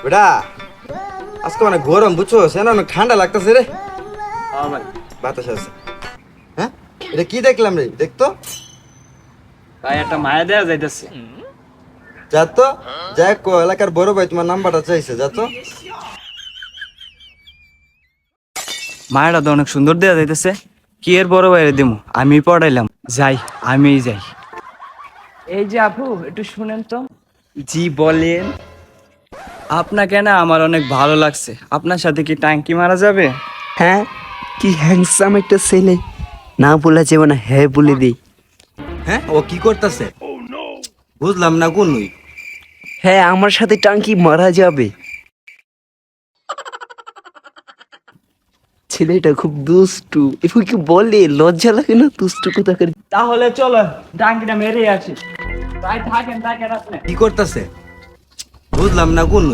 বেটা আজকে মানে গরম বুঝছো না অনেক ঠান্ডা লাগতেছে রে। হ্যাঁ ভাই। বাতাস আছে। হ্যাঁ এটা কি দেখলাম রে, দেখতো। ভাই একটা মায়া দেয়া যাইতেছে। যা তো, যাই এলাকার বড় ভাই তোমার নাম্বারটা চাইছে, যা তো। মায়াটা তো অনেক সুন্দর দেয়া যাইতেছে। কি এর বড় বাইরে দিমু, আমি পড়াইলাম, যাই আমিই যাই। এই যে আপু একটু শুনেন তো। জি বলেন। আপনাকে না আমার অনেক ভালো লাগছে, আপনার সাথে কি টাঙ্কি মারা যাবে? হ্যাঁ, কি হ্যাংসাম একটা ছেলে, না বলা যাবে না, হ্যাঁ বলে দিই। হ্যাঁ ও কি করতেছে বুঝলাম না কোন নই। হ্যাঁ, আমার সাথে টাঙ্কি মারা যাবে। ছেলেটা খুব দুষ্টু, এবার কি বলে, লজ্জা লাগে না? দুষ্টু কোথাকার। তাহলে চলো টাঙ্কিটা মেরে আসি। তাই থাকেন আপনি। কি করতেছে বুঝলাম না কোন।